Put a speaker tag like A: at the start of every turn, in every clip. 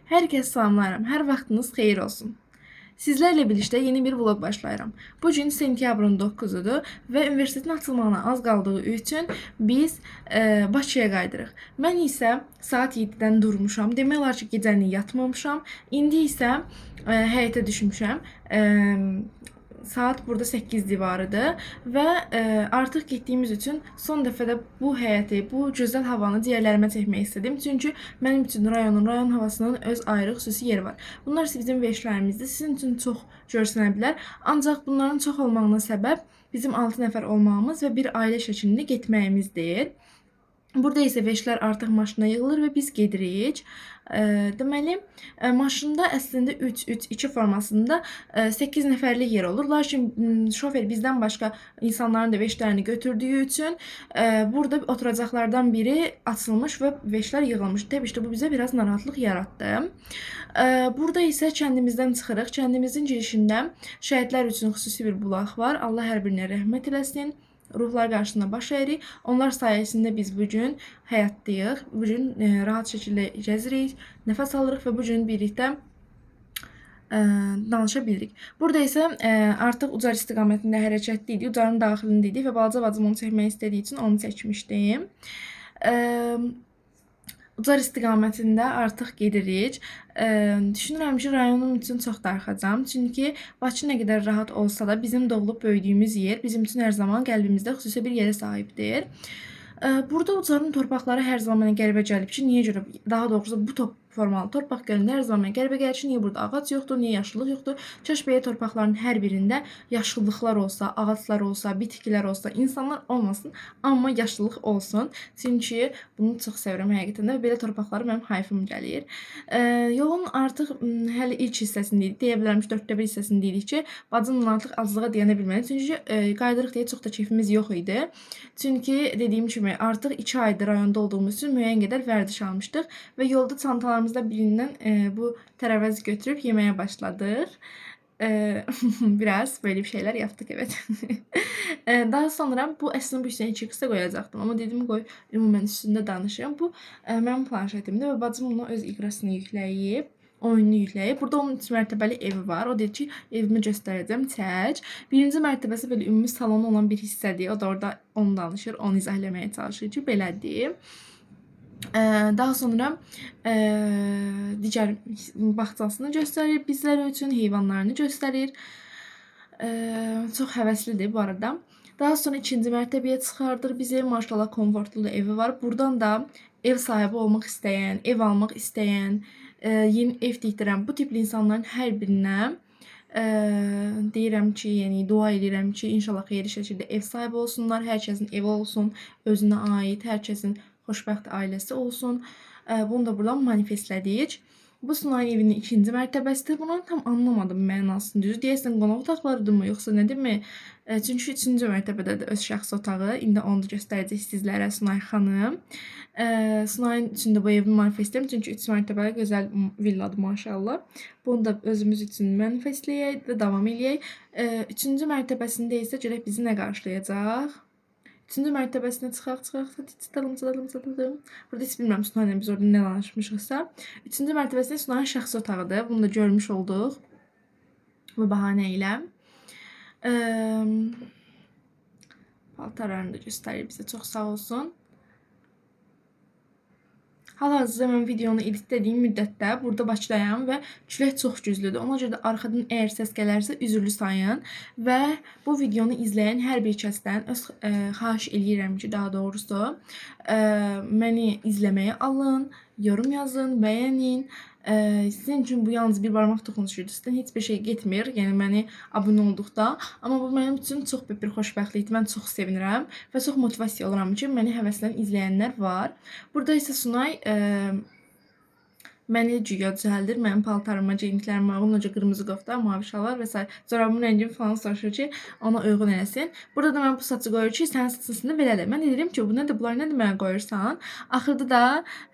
A: Hər kəs salamlayıram. Hər vaxtınız xeyir olsun. Sizlərlə birlikdə yeni bir vlog başlayıram. Bu gün sentyabrın 9-udur və universitetin açılmağına az qaldığı üçün biz Bakıya qayıdırıq. Mən isə saat 7-dən durmuşam. Demək olar ki, gecəni yatmamışam. İndi isə həyətə düşmüşəm. Saat burada 8 divarıdır və artıq getdiyimiz üçün son dəfə də bu həyəti, bu gözəl havanı ciyərlərimə çəkmək istədim. Çünki mənim üçün rayon havasının öz ayrı xüsusi yeri var. Bunlar bizim veşlərimizdir. Sizin üçün çox görsənə bilər. Ancaq bunların çox olmağına səbəb bizim 6 nəfər olmağımız və bir ailə şəklində getməyimizdir. Burada isə veşlər artıq maşına yığılır və biz gedirik. Deməli, maşında əslində 3-3-2 formasında 8 nəfərlik yer olur. Lakin şofer bizdən başqa insanların da veşlərini götürdüyü üçün burada oturacaqlardan biri açılmış və veşlər yığılmış. Təbii ki, bu bizə biraz narahatlıq yaratdı. Burada isə kəndimizdən çıxırıq. Kəndimizin girişində şəhidlər üçün xüsusi bir bulaq var. Allah hər birinə rəhmət eləsin. Ruhlar qarşısında baş əyirik. Onlar sayəsində biz bugün həyatdayıq. Bugün rahat şəkildə gəzirik, nəfəs alırıq və bugün birlikdə danışa bilirik. Burada isə artıq Ucar istiqamətində hərəkətli idi. Ucarın daxilində idi və balaca bacım onu çəkmək istədiyi üçün onu çəkmişdim. Ucar istiqamətində artıq gedirik. Düşünürəm ki, rayonum üçün çox darıxacam. Çünki Bakı nə qədər rahat olsa da bizim doğulub böyüdüyümüz yer bizim üçün hər zaman qəlbimizdə xüsusi bir yerə sahibdir. Burada Ucarın torpaqları hər zaman mənə qəribə gəlib ki, niyə görə, daha doğrusu bu formalı torpaq gölündə hər zaman qəribə gəlir ki, niyə burada ağac yoxdur, niyə yaşıllıq yoxdur? Kaş belə torpaqların hər birində yaşıllıqlar olsa, ağaclar olsa, bitkilər olsa, insanlar olmasın, amma yaşıllıq olsun. Çünki bunu çox sevirəm həqiqətən də və belə torpaqları mənim hayfım gəlir. Yolun artıq hələ ilk hissəsində idi. Deyə bilərəm ki, 4-də 1 hissəsində idik ki, bacımla artıq azlığa dayana bilmədik. Çünki qayıdırıq deyə çox da keyfimiz yox idi. Çünki dediyim kimi artıq 2 aydır rayonda olduğumuz üçün müəyyən qədər vərdiş almışdıq və yolda çantalarımızda birindən bu tərəvəz götürüb yeməyə başladıq. Biraz böyle bir şeyler yaptık, evet. Daha sonra bu əslində bu üstünə 2 qısa qoyacaqdım, amma dedim qoy ümumən üstündə danışım. Bu mənim planşetimdir və bacım ona öz iqrasını yükləyib, oyununu yükləyib. Burada onun 3 mərtəbəli evi var. O dedi ki, evimi göstərəcəm, çək. Birinci mərtəbəsi belə ümumi salonu olan bir hissədir. O da orada onu danışır, onu izah eləməyə çalışır ki, belədir. Daha sonra digər bağçasını göstərir bizlər üçün, heyvanlarını göstərir. Çox həvəslidir bu arada. Daha sonra 2-ci mərtəbəyə çıxardır bizi. Maşallah komfortlu da evi var. Buradan da ev sahibi olmaq istəyən, ev almaq istəyən, yeni ev tikdirən bu tipli insanların hər birinə deyirəm ki, yəni dua edirəm ki, inşallah xeyirli şəkildə ev sahibi olsunlar. Hər kəsin evi olsun, özünə aid, hər kəsin xoşbəxt ailəsi olsun. Bunu da buradan manifestlədik. Bu Sunayın evinin 2-ci mərtəbəsidir. Bunu tam anlamadım mənasını. Düzü deyəsən qonaq otaqlarıdırmı, yoxsa nədirmi? Çünki 3-cü mərtəbədə də öz şəxsi otağı. İndi onu da göstərəcək sizlərə Sunay xanım. Sunayın üçün də bu evi manifestlərim. Çünki 3 mərtəbəli gözəl villadır maşallah. Bunu da özümüz üçün manifestləyək və davam eləyək. 3-cü mərtəbəsində isə görək bizi nə qarşılayacaq. 3-cü mərtəbəsinə çıxaq. Çıtalım. Burada heç bilmirəm Sunayla biz orada nə danışmışıqsa. 3-cü mərtəbəsində Sunayın şəxsi otağıdır. Bunu da görmüş olduq bu bəhanə ilə. Paltarlarını da göstərir bizə. Çox sağ olsun. Hal-hazırda mən videonu editlədiyim müddətdə burada Bakıdayam və külək çox güclüdür. Ona görə də arxadan əgər səs gələrsə üzrlü sayın və bu videonu izləyən hər bir kəsdən xahiş eləyirəm ki, daha doğrusu məni izləməyə alın, yorum yazın, bəyənin. Sizin üçün bu yalnız bir barmaq toxunuşudur. Sizdən heç bir şey getmir, yəni məni abunə olduqda. Amma bu mənim üçün çox böyük bir xoşbəxtlikdir. Mən çox sevinirəm və çox motivasiya oluram ki, məni həvəslən izləyənlər var. Burada isə Sunay məni güya düzəldir. Mənim paltarıma, geyimliklərimə, onunca qırmızı qofta, mavi şalvar və s. Corabımın rəngini falan soruşur ki, ona uyğun eləsin. Burada da mən bu saçı qoyur ki, sənin saçını belə də. Mən deyirəm ki, bu nədir, bunlar nədir mənə qoyursan? Axırda da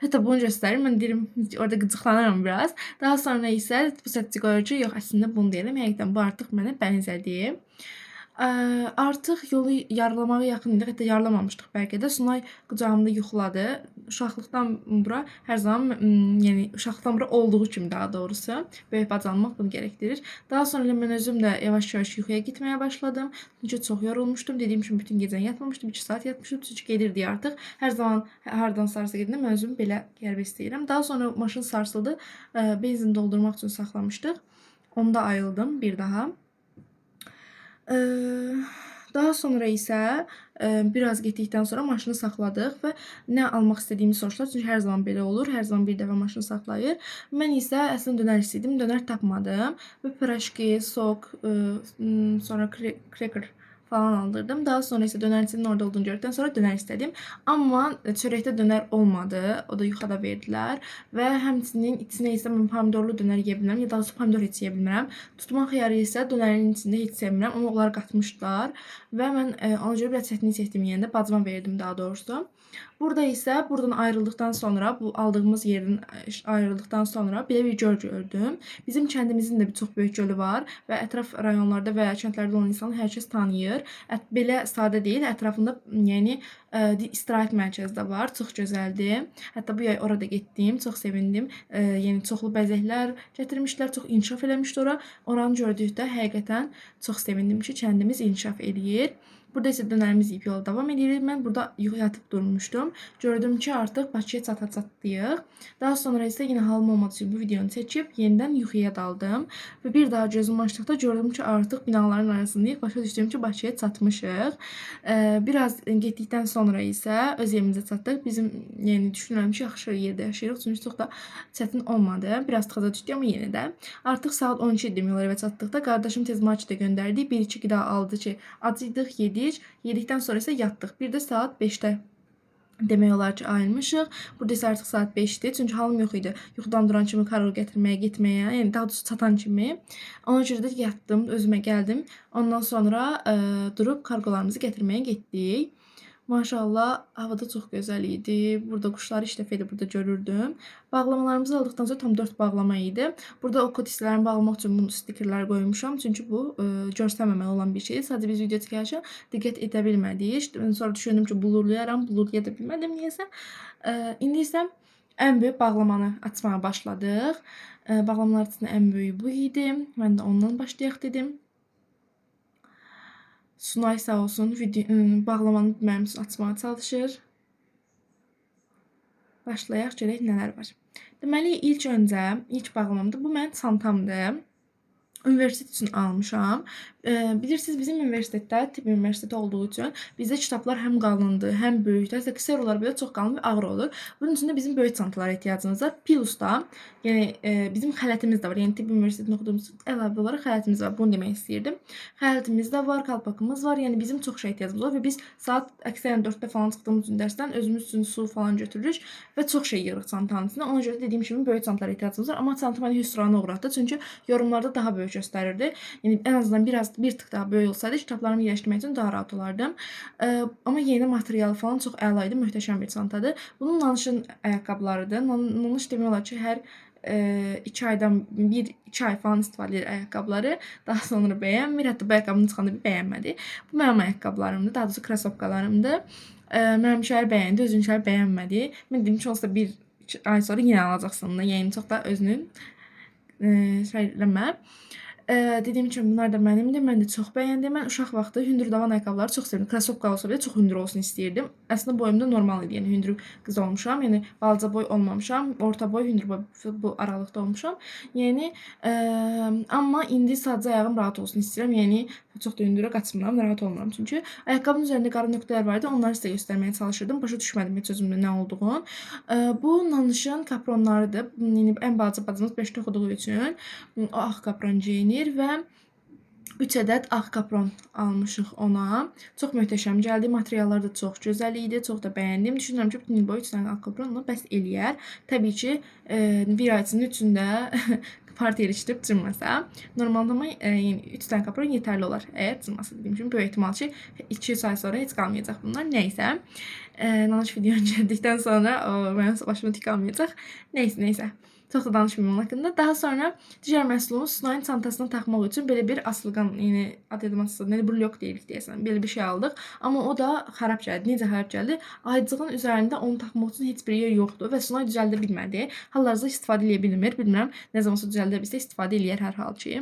A: hətta bunu göstərir. Mən deyirəm, orada qıcıqlanıram biraz. Daha sonra isə bu saçı qoyur ki, yox, əslində bunu deyirəm. Həqiqətən bu artıq mənə bənzədir. Artıq yolu yarılamağa yaxın idik. Hətta yarılamamışdıq bəlkə də. Sunay qucağımda yuxuladı. Uşaqlıqdan bura hər zaman, yəni uşaqlıqdan bura olduğu kimi daha doğrusu böyük bacalmaq bunu gərəkdirir. Daha sonra elə mən özüm də yavaş-yavaş yuxuya getməyə başladım. Çünki çox yorulmuşdum. Dediyim kimi bütün gecəni yatmamışdım. 2 saat yatmışdım. Çünki gedirdik artıq. Hər zaman hardan sarsa gedəndə mən özümü belə qəribə istəyirəm. Daha sonra maşın sarsıldı. Benzin doldurmaq üçün saxlamışdıq. Onda ayıldım bir daha. Daha sonra isə biraz getdikdən sonra maşını saxladıq və nə almaq istədiyimi soruşdular. Çünki hər zaman belə olur. Hər zaman bir dəfə maşını saxlayır. Mən isə əslində dönər istəyirdim. Dönər tapmadım və pirojki, sok, sonra cracker falan aldırdım. Daha sonra isə dönərçinin orada olduğunu gördükdən sonra dönər istədim. Amma çörəkdə dönər olmadı. O da yuxada verdilər və həmçinin içinə isə mən pomidorlu dönər yeyə bilmirəm, ya da doğrusu pomidor heç yeyə bilmirəm. Tutma xiyarı isə dönərin içində heç sevmirəm, amma onlar qatmışdılar və mən ona görə biraz çətinlik çəkdim yeyəndə, bacıma verdim daha doğrusu. Burada isə buradan ayrıldıqdan sonra, bu aldığımız yerin ayrıldıqdan sonra belə bir göl gördüm. Bizim kəndimizin də bir çox böyük gölü var və ətraf rayonlarda və kəndlərdə olan insanı hər kəs tanıyır. Belə sadə deyil, ətrafında yəni istirahət mərkəzi də var. Çox gözəldir. Hətta bu yay orada getdim, çox sevindim. Yəni çoxlu bəzəklər gətirmişlər, çox inkişaf eləmişdi ora. Oranı gördükdə həqiqətən çox sevindim ki, kəndimiz inkişaf eləyir. Burada isə dönərimiz yeyib yola davam edirik. Mən burada yatıb durmuşdum. Gördüm ki, artıq Bakıya çatacaqdıyıq. Daha sonra isə yenə halım olmadığı üçün bu videonu çəkib yenidən yuxuya daldım. Və bir daha gözümü açdıqda gördüm ki, artıq binaların arasındayıq. Başa düşdüm ki, Bakıya çatmışıq. Biraz getdikdən sonra isə öz evimizə çatdıq. Bizim, yəni düşünürəm ki, yaxşı yerdə yaşayırıq. Çünki çox da çətin olmadı. Biraz tıxaca düşdük, amma yenə də. Artıq saat 12 idi yola evə çatdıqda. Qardaşım tez marketə göndərdi. 1-2 qida aldı ki, acıydıq, yedik. Yedikdən sonra isə yatdıq. Bir də saat 5-də demək olar ki, ayılmışıq. Burada isə artıq saat 5-dir. Çünki halım yox idi. Yuxudan duran kimi kargo gətirməyə, getməyə, yəni daha doğrusu çatan kimi. Ona görə də yatdım, özümə gəldim. Ondan sonra durub kargolarımızı gətirməyə getdik. Maşallah, havada çox gözəl idi. Burada quşları ilk dəfə idi burada görürdüm. Bağlamalarımızı aldıqdan sonra tam 4 bağlama idi. Burada o kod hissələrini bağlamaq üçün bu stikerlər qoymuşam. Çünki bu görsənməməli olan bir şeydir. Sadəcə biz video çəkərkən diqqət edə bilmədik. Sonra düşündüm ki, blurlayaram, blurlaya da bilmədim niyəsə. İndi isə ən böyük bağlamanı açmağa başladıq. Bağlamalar içində ən böyüyü bu idi. Mən də ondan başlayaq dedim. Sunay sağ olsun bağlamanı mənim üçün açmağa çalışır. Başlayaq, görək nələr var. Deməli, ilk bağlamamdır. Bu mənim çantamdır. Universitet üçün almışam. Bilirsiniz, bizim universitetdə, tibb universiteti olduğu üçün bizdə kitablar həm qalındır, həm böyükdür. Hətta qısa olar belə çox qalın və ağır olur. Bunun üçün də bizim böyük çantalara ehtiyacımız var. Plus da, yəni bizim xələtimiz də var. Yəni tibb universitetində oxuduğumuz əlavə olaraq xələtimiz var. Bunu demək istəyirdim. Xələtimiz də var, kalpakımız var. Yəni bizim çox şey ehtiyacımız var və biz saat əksərən 4-də falan çıxdığımız üçün dərsdən özümüz üçün su falan götürürük və çox şey yığırıq çantanın içində. Ona görə dediyim kimi böyük çantalara ehtiyacımız var. Amma çanta məni hüsrana uğratdı. Çünki yorumlarda daha böyük göstərirdi. Yəni ən azından bir tık daha böyük olsaydı kitablarımı yerləşdirmək üçün daha rahat olardım. Amma yeni materialı falan çox əla idi, möhtəşəm bir çantadır. Bunun Nanışın ayaqqabılarıdır. Nanış demək olar ki, hər 2 aydan 1-2 ay falan istifadə edir ayaqqabıları. Daha sonra bəyənmir. Hətta bu ayaqqabını çıxanda bir bəyənmədi. Bu mənim ayaqqabılarımdır. Daha doğrusu krasovkalarımdır. Mənim şəhər bəyəndi, özünün şəhər bəyənmədi. Mən dedim ki, olsa 1 ay sonra yenə alacaqsın. Yəni çox da özünün eləmə. Dediyim kimi bunlar da mənimdir. Mən də çox bəyəndim. Mən uşaq vaxtı hündür davan ayaqqabıları çox sevirdim. Krasovka olsa belə çox hündür olsun istəyirdim. Əslində boyum da normal idi. Yəni hündür qız olmuşam. Yəni balaca boy olmamışam. Orta boy, hündür boy bu aralıqda olmuşam. Yəni amma indi sadəcə ayağım rahat olsun istəyirəm. Yəni çox da hündürə qaçmıram, rahat olmuram. Çünki ayaqqabının üzərində qara nöqtələr var idi. Onları sizə göstərməyə çalışırdım. Başa düşmədim heç özümdə nə olduğunu. Bu Nanışın kapronlarıdır. Yəni ən balaca bacımız 5-də oxuduğu üçün o ağ kapron geyinir və 3 ədəd ağ kapron almışıq ona. Çox möhtəşəm gəldi. Materiallar da çox gözəl idi. Çox da bəyəndim. Düşünürəm ki, bütün il boyu 3 dənə ağ kapron ona bəs eləyər. Təbii ki, bir ay içində partiya ilişdirib cırmasa. Normalda amma yəni 3 dənə kapron yetərli olar. Əgər cırmasa dediyim kimi böyük ehtimal ki, 2-3 ay sonra heç qalmayacaq bunlar. Nəysə. Nanış videonu gəldikdən sonra mənim başıma tik almayacaq. Nəysə. Çox da danışmayım onun haqqında. Daha sonra digər məhsulumuz Sunayın çantasına taxmaq üçün belə bir asılqan, yəni adematsı, nə blok deyirik deyəsən, belə bir şey aldıq. Amma o da xarab gəldi. Necə xarab gəldi? Aycığın üzərində onu taxmaq üçün heç bir yer yoxdur və Sunay düzəldə bilmədi. Hal-hazırda istifadə edə bilmir. Bilmirəm, nə zamansa düzəldə bilsə istifadə eləyər hər hal ki.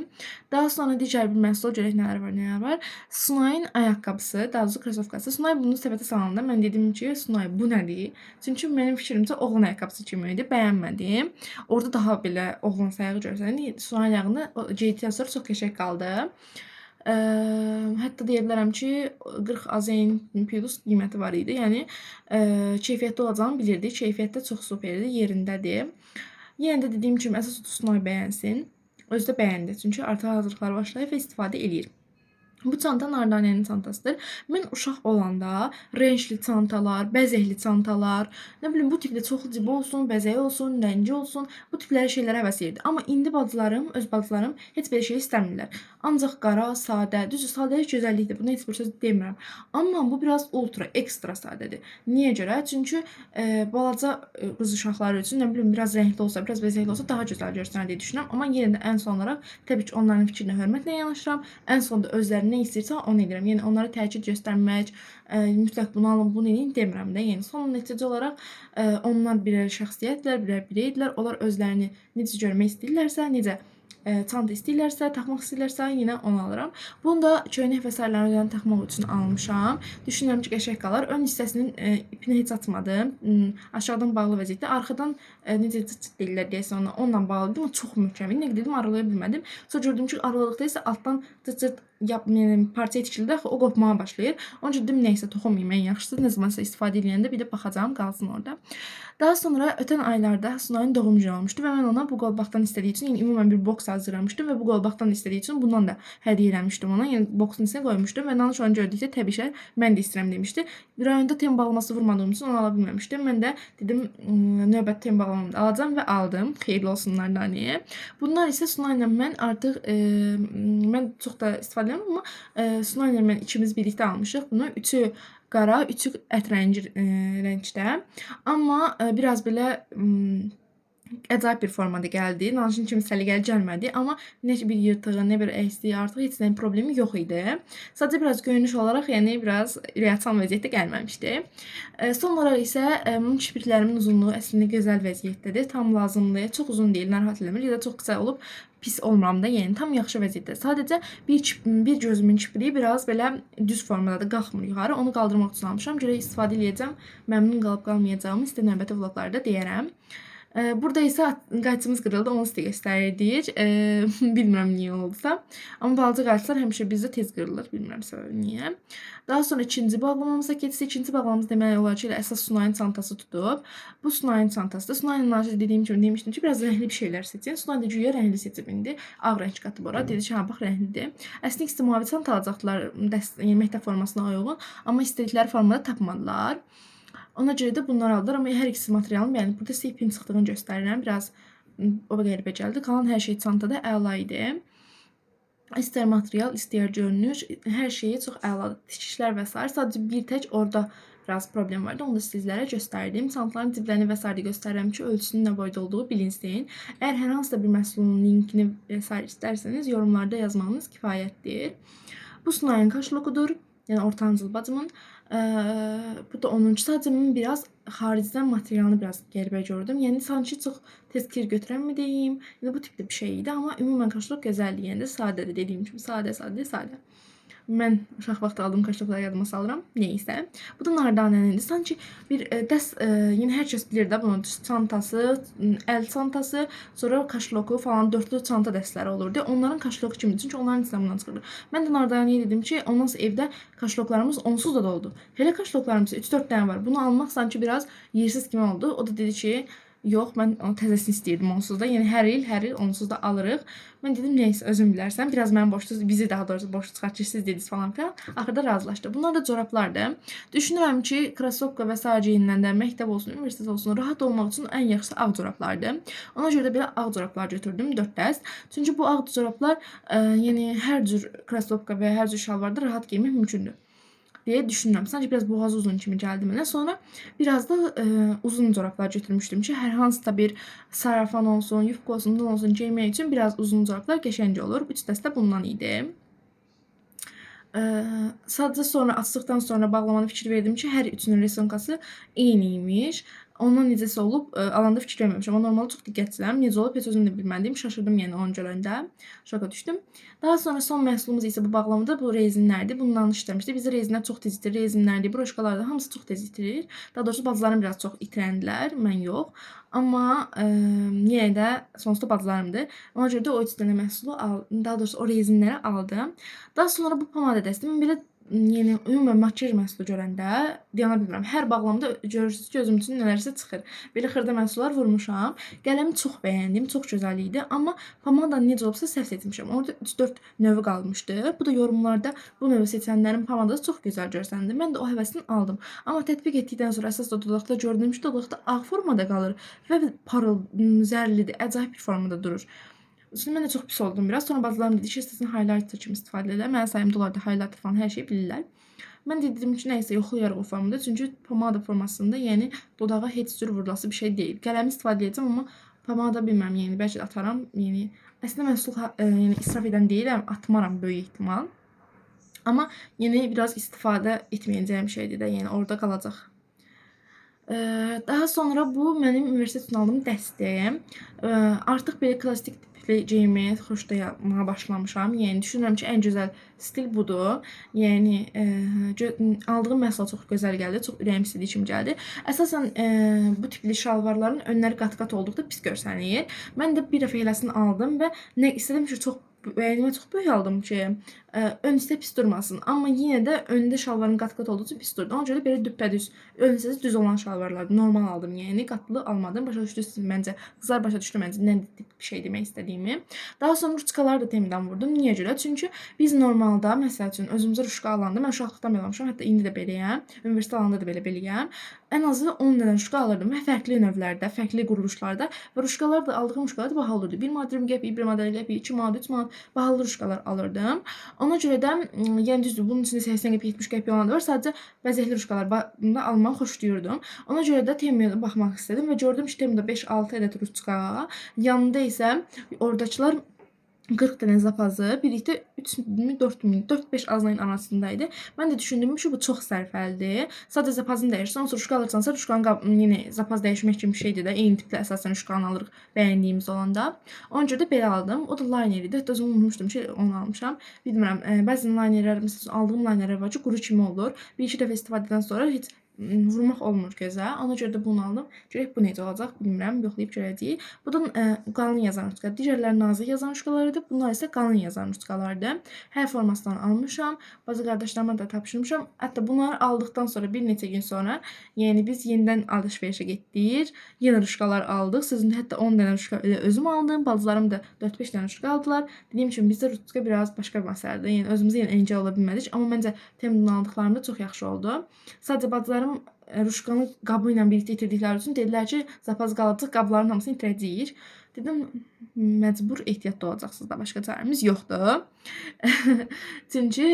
A: Daha sonra digər bir məhsul görək nələr var, nələr var. Sunayın ayaqqabısı, daha doğrusu krasovkası. Sunay bunu səbətə salanda mən dedim ki, Sunay bu nədir? Çünki mənim fikrimcə oğlan ayaqqabısı kimi idi, bəyənmədim. Orada daha belə oğlan sayağı görsən, Sunayın ayağında geyikdən sonra çox qəşəng qaldı. Hətta deyə bilərəm ki, 40 AZN plus qiyməti var idi. Yəni keyfiyyətli olacağını bilirdik. Keyfiyyət də çox superdir, yerindədir. Yenə də dediyim kimi əsas odur Sunay bəyənsin. Özü də bəyəndi. Çünki artıq hazırlıqlar başlayıb və istifadə eləyir. Bu çanta Nardanyanın çantasıdır. Mən uşaq olanda renkli çantalar, bəzəkli çantalar, nə bilim bu tipdə çoxlu cibi olsun, bəzəyi olsun, rəngi olsun, bu tipləri şeylərə həvəs edirdi. Amma indi bacılarım, öz bacılarım heç belə şey istəmirlər. Ancaq qara, sadə, düzdür, sadəlik gözəllikdir. Buna heç bir söz demirəm. Amma bu biraz ultra, ekstra sadədir. Niyə görə? Çünki balaca qız uşaqları üçün nə bilim biraz rəngli olsa, biraz bəzəkli olsa daha gözəl görsənər deyə düşünürəm. Amma yenə də ən son olaraq təbii ki, onların fikrinə hörmətlə yanaşıram. Ən sonda özlərini nə istəyirsə onu edirəm. Yəni onlara təkid göstərmək, mütləq bunu alın, bunu edin demirəm də. Yəni son nəticə olaraq onlar birər şəxsiyyətlər, birər bireydirlər. Onlar özlərini necə görmək istəyirlərsə, necə çanta istəyirlərsə, taxmaq istəyirlərsə yenə onu alıram. Bunu da köynək və sairələrin üzərinə taxmaq üçün almışam. Düşünürəm ki, qəşəng qalar. Ön hissəsinin ipini heç açmadım. Aşağıdan bağlı vəziyyətdə. Arxadan necə cıt deyirlər deyəsən onunla bağlıdır. Amma çox möhkəm. Nə dedim, aralaya bilmədim. Sonra gördüm ki, araladıqda isə altdan cıt parçaya tikildi, axı o qopmağa başlayır. Onun üçün dedim, nəysə toxunmayayım, ən yaxşısı. Nə zamansa istifadə edəndə bir də baxacağım, qalsın orada. Daha sonra ötən aylarda Sunayın doğum günü olmuşdu və mən ona bu qolbaqdan istədiyi üçün, yəni ümumən bir boks hazırlamışdım və bu qolbaqdan istədiyi üçün bundan da hədiyyə eləmişdim ona. Yəni boksun içinə qoymuşdum və Nanış onu gördükdə təbii ki, mən də istəyirəm demişdi. Rayonda tem bağlaması vurmadığım üçün onu ala bilməmişdim. Mən də dedim, növbət tem bağlamamı da alacağam və aldım. Xeyirli olsunlar Daniyə. Bunlar isə Sunayla mən artıq mən çox da istifadə edirəm, amma Sunayla mən ikimiz birlikdə almışıq bunu. Üçü qara, üçü ət rəngi rəngdə. Amma biraz belə əcaib bir formada gəldi. Nanışın kimi səliqəli gəlmədi, amma nə bir yırtığı, nə bir əksliyi, artıq heç nəyin problemi yox idi. Sadəcə biraz görünüş olaraq, yəni biraz ürəkaçan vəziyyətdə gəlməmişdi. Son olaraq isə bunun kipriklərimin uzunluğu əslində gözəl vəziyyətdədir. Tam lazımdır. Çox uzun deyil, narahat eləmir. Ya da çox qısa olub pis olmuram da, yəni tam yaxşı vəziyyətdə. Sadəcə bir gözümün kipriyi biraz belə düz formadadır, qalxmır yuxarı. Onu qaldırmaq üçün almışam. Görə istifadə edəcəm. Məmnun qalıb qalmayacağımı istə növbəti vloglarda deyərəm. Burada isə qayçımız qırıldı, onu sizə göstərirdik. Bilmirəm niyə oldusa. Amma balaca qayçlar həmişə bizdə tez qırılır. Bilmirəm səbəbi niyə. Daha sonra ikinci bağlamamıza keçsə, ikinci bağlamamız demək olar ki, əsas Sunayın çantası tutub. Bu Sunayın çantasıdır. Sunayın naşı dediyim kimi demişdim ki, biraz rəngli bir şeylər seçin. Sunay da güya rəngli seçib indi. Ağ rəng qatıb ora. Dedi ki, ha bax rənglidir. Əslində ikisi mavi çanta alacaqlar, yəni məktəb formasına uyğun, amma istədikləri formada tapmadılar. Ona görə də bunlar aldılar, amma hər ikisi materialım, yəni burada sizə ipin çıxdığını göstərirəm. Biraz o qəribə gəldi. Qalan hər şey çantada əla idi. İstər material, istər görünüş, hər şeyi çox əladır. Tikişlər və s. Sadəcə bir tək orada biraz problem vardı. Onu da sizlərə göstərdim. Çantaların ciblərini və s. göstərirəm ki, ölçüsünün nə boyda olduğu bilinsin. Əgər hər hansı da bir məhsulun linkini və s. istərsəniz, yorumlarda yazmanız kifayətdir. Bu Sunayın kaşlokudur. Yəni ortancıl bacımın. Bu da onun. Sadəcə mən biraz xaricdən materialını biraz qəribə gördüm. Yəni sanki çox tez kir götürən mi deyim? Yəni bu tipdə bir şey idi, amma ümumən kaşlok gözəldir. Yəni sadədir dediyim kimi. Sadə. Mən uşaq vaxtı aldığım kaşlokları yadıma salıram. Neysə. Bu da Nardanyanındır. Sanki bir dəst, yəni hər kəs bilir də bunun çantası, əl çantası, sonra kaşloku falan dörtlü çanta dəstləri olurdu. Onların kaşloku kimidir. Çünki onların içindən bundan çıxırdı. Mən də Nardanyaya dedim ki, ondan sonra evdə kaşloklarımız onsuz da oldu. Elə kaşloklarımız 3-4 dənə var. Bunu almaq sanki biraz yersiz kimi oldu. O da dedi ki, yox, mən təzəsini istəyirdim onsuz da. Yəni hər il onsuz da alırıq. Mən dedim, neysə, özün bilərsən. Biraz mən bizi daha doğrusu boşlu çıxart ki, siz dediniz falan filan. Axırda razılaşdı. Bunlar da corablardır. Düşünürəm ki, krasovka və s. geyinindən də məktəb olsun, universitet olsun, rahat olmaq üçün ən yaxşısı ağ corablardır. Ona görə də belə ağ corablar götürdüm, 4 dəst. Çünki bu ağ corablar, yəni hər cür krasovka və hər cür şalvarda rahat geymək mümkündür. deyə düşünürəm. Sanki biraz boğazı uzun kimi gəldi mənə. Sonra biraz da uzun corablar götürmüşdüm ki, hər hansısa bir sarafan olsun, yufka olsun, bundan olsun geymək üçün biraz uzun corablar qəşəng olur. 3 dəstə bundan idi. Sadəcə sonra açdıqdan sonra bağlamana fikir verdim ki, hər üçünün risonkası eyni imiş. Ondan necəsə olub, alanda fikir verməmişəm. Amma normalda çox diqqətliyəm. Necə olub heç özüm də bilmədim. Şaşırdım yəni onu görəndə. Şoka düşdüm. Daha sonra son məhsulumuz isə bu bağlamada bu rezinlərdir. Bunu danış demişdi. Bizdə rezinlər çox tez itirir. Rezinlərdir, broşkalar da hamısı çox tez itirir. Daha doğrusu bacılarım biraz çox itirəndilər, mən yox. Amma yenə də sonuçta bacılarımdır. Ona görə də o 3 dənə məhsulu daha doğrusu o rezinləri aldım. Daha sonra bu pomada dəstəm belə yəni ümumən makiyaj məhsulu görəndə dayana bilmirəm. Hər bağlamada görürsüz ki, özüm üçün nələrsə çıxır. Belə xırda məhsullar vurmuşam. Qələmi çox bəyəndim, çox gözəl idi. Amma pomadanı necə olubsa səhv seçmişəm. Orada 3-4 növü qalmışdı. Bu da yorumlarda bu növü seçənlərin pomadası çox gözəl görsəndi. Mən də o həvəsini aldım. Amma tətbiq etdikdən sonra əsas da dodaqda gördüm ki, dodaqda ağ formada qalır və zərlidir, əcaib bir formada durur. Şimdi mən də çox pis oldum biraz. Sonra bacılarım dedi ki, istəsən highlighter kimi istifadə elə. Mənim sayımda onlar da highlighter falan hər şey bilirlər. Mən də dedim ki, nəysə yoxlayarıq o formada. Çünki pomada formasında, yəni dodağa heç cür vurulası bir şey deyil. Qələmi istifadə edəcəm, amma pomada bilmirəm, yəni bəlkə də ataram. Yəni əslində məhsul yəni israf edən deyiləm, atmaram böyük ehtimal. Amma yəni biraz istifadə etməyəcəyim şeydir də, yəni orada qalacaq. Daha sonra bu mənim universitet üçün aldığım dəstəyim. Artıq belə klassik tipli geyinməyə xoşlamağa başlamışam. Yəni düşünürəm ki, ən gözəl stil budur. Yəni aldığım məhsul çox gözəl gəldi, çox ürəyim istədiyi kimi gəldi. Əsasən bu tipli şalvarların önləri qat-qat olduqda pis görsənir. Mən də bir dəfə eləsini aldım və nə istədim ki, bəyənimə çox böyük aldım ki, ön hissə pis durmasın. Amma yenə də öndə şalvarın qat-qat olduğu üçün pis durdu. Ona görə belə düppədüz, ön hissəsi düz olan şalvarlardı. Normal aldım, yəni qatlı almadım. Başa düşdünüz məncə. Qızlar başa düşdü məncə nə bir şey demək istədiyimi. Daha sonra ruşkaları da temidən vurdum. Niyə görə? Çünki biz normalda, məsəl üçün, özümüzə ruşka alanda, mən uşaqlıqdan belə almışam, hətta indi də beləyəm. Universitet alanda da beləyəm. Ən azı 10 dənə ruşka alırdım və fərqli növlərdə, fərqli quruluşlarda və ruşkalar da aldığım ruşkalar da bahalı olurdu. 1 manat 20 qəpik, 1 manat 50 qəpik, 2 manat, 3 manat bahalı ruşkalar alırdım. Ona görə də yəni düzdür, bunun içində 80 qəpik, 70 qəpik olan da var. Sadəcə bəzəkli ruşkalar almağı xoşlayırdım. Ona görə də Temuya baxmaq istədim və gördüm ki, Temuda 5-6 ədəd ruşka, yanında isə oradakılar 40 dənə zapazı, birlikdə 3000, 4000, 4-5 azlayın arasındaydı. Mən də düşündüm ki, bu çox sərfəlidir. Sadəcə zapazını dəyişirsən, sonra ruşka alırsansa, ruşkanın yenə zapaz dəyişmək kimi bir şeydir də. Eyni tiplə əsasən ruşkanı alırıq bəyəndiyimiz olanda. Ona görə də belə aldım. O da liner idi. Hətta özüm unutmuşdum ki, onu almışam. Bilmirəm, bəzi linerlər, məsələn, aldığım linerlər var ki, quru kimi olur. Bir-iki dəfə istifadədən sonra heç vurmaq olmur gözə. Ona görə də bunu aldım. Görək bu necə olacaq, bilmirəm, yoxlayıb görəcəyik. Bu da qalın yazan ruşka. Digərləri nazik yazan ruşkalardır. Bunlar isə qalın yazan ruşkalardır. Hər formasından almışam. Bazı qardaşlarıma da tapşırmışam. Hətta bunları aldıqdan sonra bir neçə gün sonra, yəni biz yenidən alış-verişə getdik. Yenə ruşkalar aldıq. Sözündə hətta 10 dənə ruşka elə özüm aldım. Bacılarım da 4-5 dənə ruşka aldılar. Dediyim kimi bizdə ruşka biraz başqa bir məsələdir. Yəni özümüzə yenə incə ola bilmədik, amma məncə Temudan aldıqlarım da çox yaxşı oldu. Sadəcə bacılarım ruşkanı qabı ilə birlikdə itirdikləri üçün dedilər ki, zapaz qalacaq, qabların hamısını itirəcəyik. Dedim, məcbur ehtiyatlı olacaqsınız da, başqa çarəmiz yoxdur. Çünki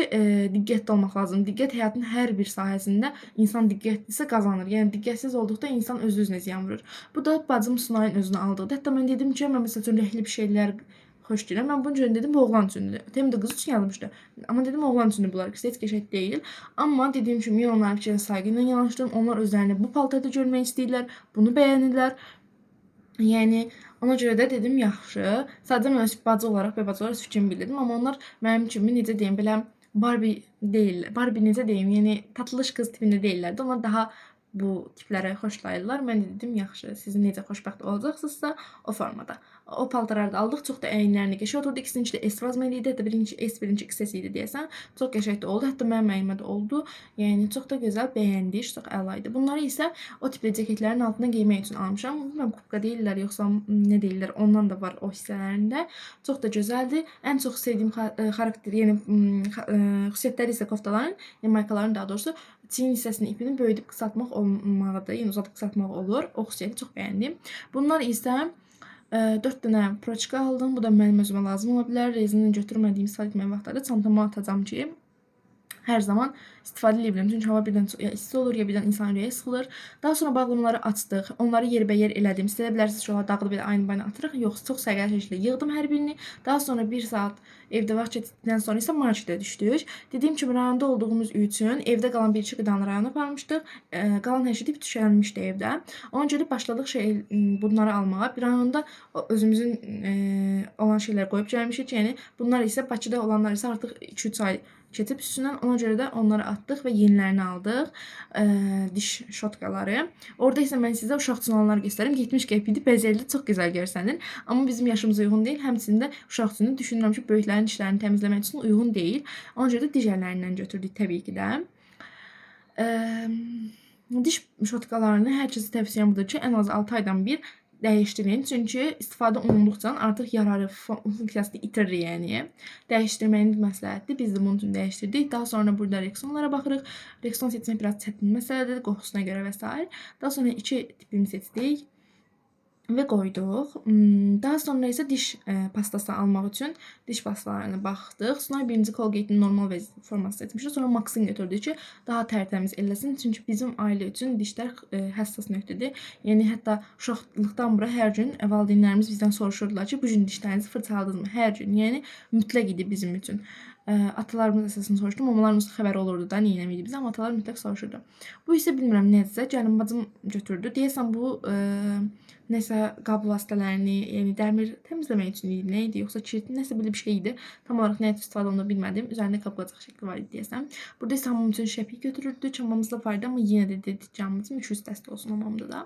A: diqqətli olmaq lazım. Diqqət həyatın hər bir sahəsində insan diqqətlisə qazanır. Yəni diqqətsiz olduqda insan öz-özünə ziyan vurur. Bu da bacım Sunayın özünə aldığı. Hətta mən dedim ki, mən məsəl üçün rəhli bir şeylər xoşlayıram. Mən bunu görə dedim, bu oğlan üçündür. Tem də qız üçün yazmışdı. Amma dedim, oğlan üçündür bunlar. Heç qəşəng deyil. Amma dediyim kimi, mən onların fikrinə sayğı ilə yanaşdım. Onlar özlərini bu paltarda görmək istəyirlər. Bunu bəyənirlər. Yəni ona görə də dedim, yaxşı. Sadəcə mən bacı olaraq və bacı olaraq fikrimi bildirdim. Amma onlar mənim kimi necə deyim, belə Barbie deyirlər. Barbie necə deyim, yəni tatlış qız tipində deyirlər də. Onlar daha bu tiplərə xoşlayırlar. Mən də dedim, yaxşı, siz necə xoşbəxt olacaqsınızsa o formada. O paltarları da aldıq. Çox da əyinlərini qəşəng oturdu. İkisinin içində S razmeri idi. Hətta birinci S, birinci XS idi deyəsən. Çox qəşəng də oldu. Hətta mənim əyimə də oldu. Yəni çox da gözəl, bəyəndik. Çox əla idi. Bunları isə o tipli ceketlərin altına geymək üçün almışam. Bilmirəm, kubka deyirlər yoxsa nə deyirlər. Ondan da var o hissələrində. Çox da gözəldir. Ən çox sevdiyim xarakter, yəni xüsusiyyətləri isə koftaların, yəni maykaların daha doğrusu çiyin hissəsinin ipini böyüdüb qısaltmaq olmalıdır. Yəni uzadıb qısaltmaq olur. O xüsusiyyəti çox bəyəndim. Bunlar isə 4 dənə proçka aldım. Bu da mənim özümə lazım ola bilər. Rezini götürmədiyim, istifadə etməyən vaxtlarda çantama atacam ki, Hər zaman istifadə edə bilirəm. Çünki hava birdən ya isti olur, ya birdən insan ürəyi sıxılır. Daha sonra balonları açdıq. Onları yerbəyer elədim. İstəyə bilərsiniz ki, onları dağıdıb belə aynı-bayna atırıq. Yox, çox səliqəli şəkildə yığdım hər birini. Daha sonra 1 saat evdə vaxt keçirdikdən sonra isə marketə düşdük. Dediyim kimi rayonda olduğumuz üçün evdə qalan bir-iki qidanı rayona aparmışdıq. Qalan hər şey tükənmişdi evdə. Ona görə başladıq bunları almağa. Bir rayonda özümüzün olan şeyləri qoyub gəlmişik. Yəni bunlar isə Bakıda olanlar isə artıq 2-3 ay keçib üstündən, ona görə də onları atdıq və yenilərini aldıq. Diş şotkaları. Orada isə mən sizə uşaq üçün olanları göstərim. 70 qəpik idi. Bəzəkli çox gözəl görsənir. Amma bizim yaşımıza uyğun deyil. Həmçinin də uşaq üçün düşünürəm ki, böyüklərin dişlərini təmizləmək üçün uyğun deyil. Ona görə də digərlərindən götürdük təbii ki də. Diş şotkalarını hər kəsə tövsiyəm budur ki, ən az 6 aydan bir dəyişdirin. Çünki istifadə olunduqca artıq yararı funksiyasını itirir yəni. Dəyişdirməyiniz məsləhətdir. Biz də bunun üçün dəyişdirdik. Daha sonra burada Rexonlara baxırıq. Rexon seçmək biraz çətin məsələdir, qoxusuna görə və s. Daha sonra 2 tipini seçdik və qoyduq. Daha sonra isə diş pastası almaq üçün diş pastalarına baxdıq. Sonra birinci Colgate-in normal forması seçmişdik. Sonra Max'ın götürdük ki, daha tərtəmiz eləsin. Çünki bizim ailə üçün dişlər həssas nöqtədir. Yəni hətta uşaqlıqdan bura hər gün valideynlərimiz bizdən soruşurdular ki, bu gün dişlərinizi fırçaladınızmı? Hər gün. Yəni mütləq idi bizim üçün. Atalarımız əsasını soruşdu. Mamalarımız xəbər olurdu da, neynəmiydi biz, amma atalar mütləq soruşurdu. Bu isə bilmirəm necə, gəlin bacım götürdü. Deyəsən bu nəsə qab vasitələrini, yəni dəmir təmizləmək üçün idi, nə idi, yoxsa kirit, nəsə belə bir şey idi. Tam olaraq nə üçün istifadə olunduğunu bilmədim. Üzərində qab-qacaq şəkli var idi deyəsən. Burada isə hamam üçün şəpik götürürdü. Hamamızda var idi, amma yenə də dedik canımızın 200 dəst olsun hamamda da.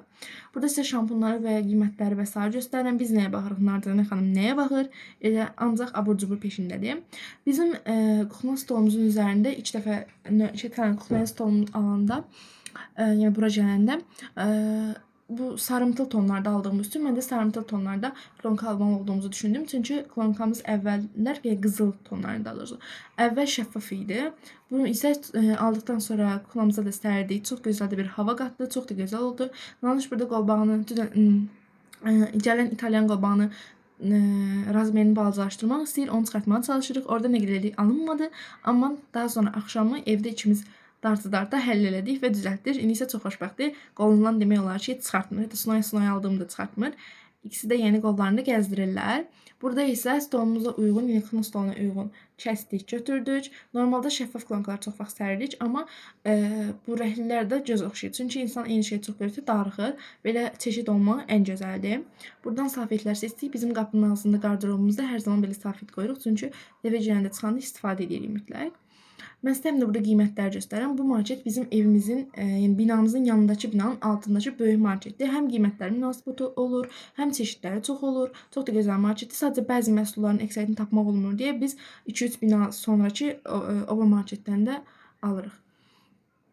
A: Burada isə şampunları və qiymətləri və s. göstərirəm. Biz nəyə baxırıq? Nardinə xanım nəyə baxır? Elə ancaq abur-cubur peşindədir. Bizim kuxna stolumuzun üzərində 2 dəfə kuxna stolumuz alanda, yəni bura gələndə bu sarımtıl tonlarda aldığımız üçün mən də sarımtıl tonlarda klonka almalı olduğumuzu düşündüm. Çünki klonkamız əvvəllər qızıl tonlarında alırdı. Əvvəl şəffaf idi. Bunu isə aldıqdan sonra klonamıza da sərdik. Çox gözəl bir hava qatdı. Çox da gözəl oldu. Nanuş burada qolbağını, gələn İtalyan qolbağını razmerini balacalaşdırmaq istəyir. Onu çıxartmağa çalışırıq. Orada nə qədərlik alınmadı. Amma daha sonra axşamı evdə ikimiz dartı-dartı həll elədik və düzəltdik. İndi isə çox xoşbəxtdir. Qolundan demək olar ki, çıxartmır. Hətta Sunay aldığımda çıxartmır. İkisi də yeni qollarını gəzdirirlər. Burada isə stolumuza uyğun, yeni stoluna uyğun kəsdik, götürdük. Normalda şəffaf klonkalar çox vaxt səririk, amma bu rəhlilər də göz oxşayır. Çünki insan eyni şeyi çox görürsə darıxır. Belə çeşid olmaq ən gözəldir. Buradan salfetlər seçdik. Bizim qapının ağzında qardırobumuzda hər zaman belə salfet qoyuruq. Çünki evə girəndə çıxanda istifadə edirik mütləq. Mən sizə həm də burada qiymətləri göstərirəm. Bu market bizim evimizin, yəni binamızın yanındakı binanın altındakı böyük marketdir. Həm qiymətləri münasib olur, həm çeşidləri çox olur. Çox da gözəl marketdir. Sadəcə bəzi məhsulların əksəriyyətini tapmaq olmur deyə biz 2-3 bina sonrakı o marketdən də alırıq.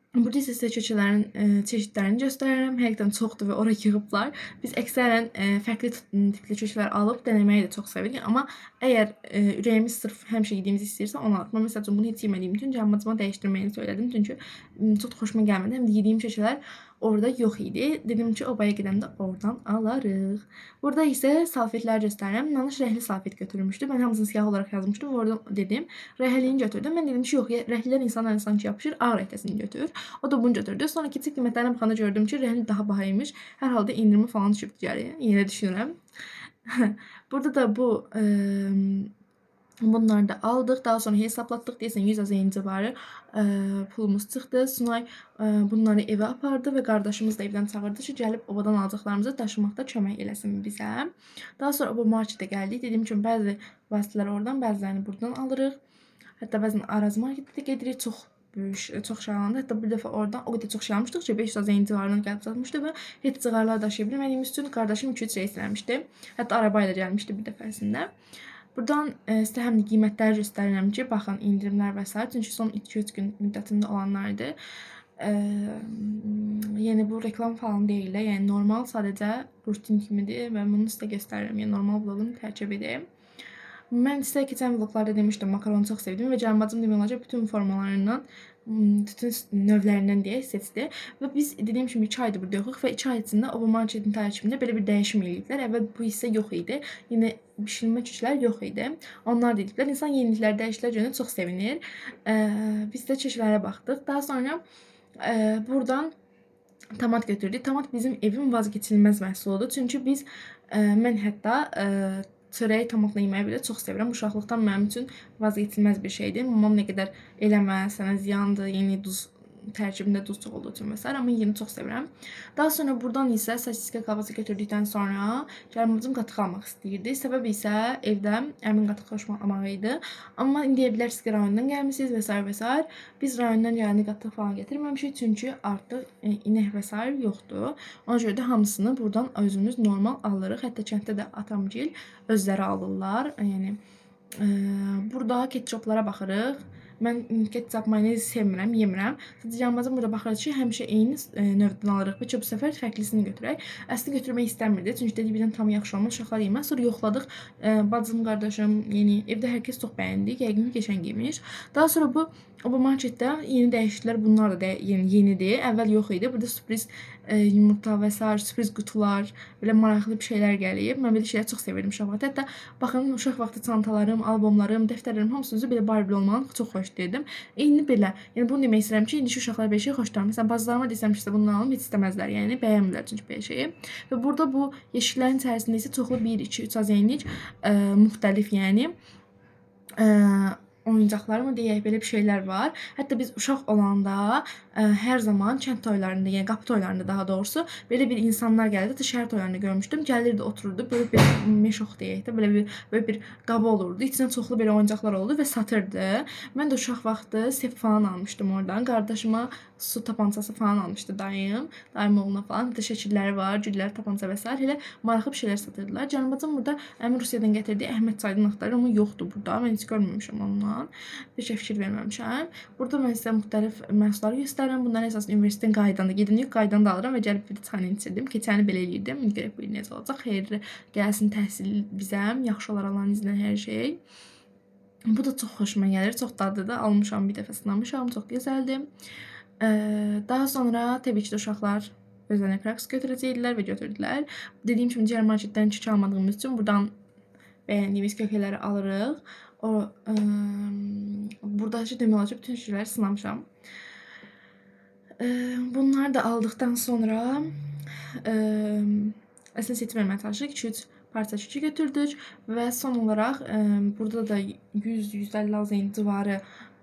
A: Burada isə sizə köçələrin çeşidlərini göstərirəm. Həqiqətən çoxdur və ora yığıblar. Biz əksərən fərqli tipli köçələr alıb denəməyi də çox sevirik. Amma əgər ürəyimiz sırf həmişə yediyimizi istəyirsə onu alırıq. Mən məsələn bunu heç yemədiyim üçün canımacıma dəyişdirməyini söylədim. Çünki çox xoşuma gəlmədi. Həm də yediyim köçələr orada yox idi. Dedim ki, obaya gedəndə oradan alarıq. Burada isə salfetlər göstərirəm. Nanuş rəhli salfet götürmüşdü. Mən hamısını siyah olaraq yazmışdım. Oradan dedim, rəhliyini götürdüm. Mən dedim ki, yox, rəhlilər insanların sanki yapışır, ağ rəhləsini götür. O da bunu götürdü. Sonra kiçik qiymətlərinə baxanda gördüm ki, rəhli daha bahaymış. Hər halda indirimi falan düşüb gəlir. Yenə düşünürəm. Burada da bunları da aldıq. Daha sonra hesablatdıq. Deyəsən 100 azayın civarı pulumuz çıxdı. Sunay bunları evə apardı və qardaşımız da evdən çağırdı ki, gəlib obadan alacaqlarımızı daşımaqda kömək eləsin bizə. Daha sonra bu marketə gəldik. Dediyim kimi bəzi vasitələri oradan, bəzilərini buradan alırıq. Hətta bəzən Araz marketdə gedirik. Çox şey alındı. Hətta bir dəfə oradan o qədər çox şey almışdıq ki, 500 azayın civarından gəlib satmışdı və heç cığarlar daşıya bilmədiyimiz üçün qardaşım 2-3 şey istəmişdi. Hətta arabayla gəlmişdi bir dəfəsində. Buradan sizə həm də qiymətləri göstərirəm ki, baxın, indirimlər və s. Çünki son 2-3 gün müddətində olanlardır. Yəni bu reklam falan deyil, yəni normal sadəcə rutin kimidir və bunu sizə göstərirəm. Yəni normal vlogun tərkibidir. Mən sizə keçən vloglarda demişdim, makaronu çox sevdim və canım bacım demək olar ki, bütün formalarından, bütün növlərindən deyək seçdi. Və biz dediyim kimi 2 aydır burada yoxuq və 2 ay içində Oba Marketin tərkibində belə bir dəyişim eləyiblər. Əvvəl bu hissə yox idi. Yenə bişirilmə güclər yox idi. Onlar dediklər, insan yeniliklər, dəyişikliklər görəndə çox sevinir. Biz də çeşidlərə baxdıq. Daha sonra buradan tomat götürdük. Tomat bizim evin vazgeçilməz məhsuludur. Çünki biz, mən hətta çörəyi tomatla yeməyi belə çox sevirəm. Uşaqlıqdan mənim üçün vazgeçilməz bir şeydir. Mamam nə qədər eləmə, sənə ziyandır, yeni duz tərkibində duz çox olduğu üçün və s. amma yeni çox sevirəm. Daha sonra buradan isə sosiska kolbasa götürdükdən sonra yarımcım qatıq almaq istəyirdi. Səbəbi isə evdə əmin qatıq xoşlamağı idi. Amma indi deyə bilərsiniz ki, rayondan gəlmisiniz və s. və s. Biz rayondan yəni qatıq falan gətirməmişik, çünki artıq inək və s. yoxdur. Ona görə də hamısını buradan özümüz normal alırıq. Hətta kənddə də atamgil özləri alırlar. Yəni burada ketçaplara baxırıq. Mən ketçap, mayonez sevmirəm, yemirəm. Sadəcə yanımızda burada baxırıq ki, həmişə eyni növdən alırıq. Bəlkə bu səfər fərqlisini götürək. Əslində götürmək istəmirdi. Çünki dedi birdən tam yaxşı olmaz, uşaqlar yeməz. Sonra yoxladıq. Bacım, qardaşım, yəni evdə hər kəs çox bəyəndik. Yəqin ki, keçən giymiş. Daha sonra bu Oba Marketdə yeni dəyişikliklər, bunlar da yenidir. Əvvəl yox idi. Burada sürpriz yumurta və s. sürpriz qutular, belə maraqlı bir şeylər gəlib. Mən belə şeyləri çox sevirdim uşaq vaxtı. Hətta baxın, uşaq vaxtı çantalarım, albomlarım, dəftərlərim hamısı belə Barbie olmanı çox xoşlayırdım. Eyni belə. Yəni bunu demək istəyirəm ki, indiki uşaqlar belə şey xoşlamır. Məsələn, bacılarıma desəm ki, bundan alım, heç istəməzlər. Yəni bəyənmirlər çünki belə şeyi. Və burada bu yeşiklərin içərisində isə çoxlu 1, 2, 3 azyenlik müxtəlif, yəni oyuncaqlar mı deyək, belə bir şeylər var. Hətta biz uşaq olanda hər zaman kənd toylarında, yəni qapı toylarında daha doğrusu belə bir insanlar gəlirdi. Hətta şəhər toylarında görmüşdüm. Gəlirdi, otururdu. Böyle bir meşox deyək də, belə bir qabı olurdu. İçində çoxlu belə oyuncaqlar olurdu və satırdı. Mən də uşaq vaxtı sep falan almışdım oradan. Qardaşıma su tapancası falan almışdı dayım. Dayım oğluna falan. Bir də şəkilləri var, güllər, tapanca və s. Elə maraqlı bir şeylər satırdılar. Canımacım burada əmin Rusiyadan gətirdiyi Əhməd çaydan axtarır, amma yoxdur burada. Mən heç görməmişəm ondan. Bir şey fikir verməmişəm. Burada mən sizə müxtəlif məhsulları göstərirəm. Bunların əsasında universitetin qaydanda gedimlik qaydanı da alıram və gəlib bir çayını içirdim. Keçəni belə eləyirdim. İndi görək bu necə olacaq. Xeyirli gəlsin təhsil bizə. Yaxşı olar Allahın izni hər şey. Bu da çox xoşuma gəlir. Çox dadlıdır. Almışam, bir dəfə sınamışam. Çox gözəldir. Daha sonra təbii ki də uşaqlar özlərinə kraks götürəcəkdilər və götürdülər. Dediyim kimi digər marketdən kök almadığımız üçün buradan bəyəndiyimiz kökələri alırıq. Burada demək olar ki, bütün şeyləri sınamışam. Bunları da aldıqdan sonra əslində seçim eləməyə çalışırıq. 2-3 parça kökü götürdük və son olaraq burada da 100-150 azyen civarı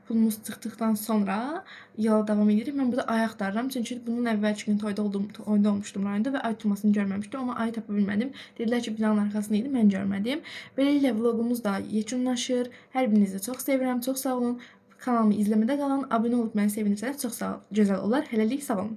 A: pulumuz çıxdıqdan sonra yola davam edirik. Mən burada ay axtarıram, çünki bunun əvvəlki gün toyda olmuşdum rayonda və ay tutmasını görməmişdim, amma ay tapa bilmədim. Dedilər ki, binanın arxasında idi, mən görmədim. Beləliklə vlogumuz da yekunlaşır. Hər birinizi çox sevirəm, çox sağ olun. Kanalımı izləmədə qalın, abunə olub məni sevinirsəniz çox gözəl olar. Hələlik sağ olun.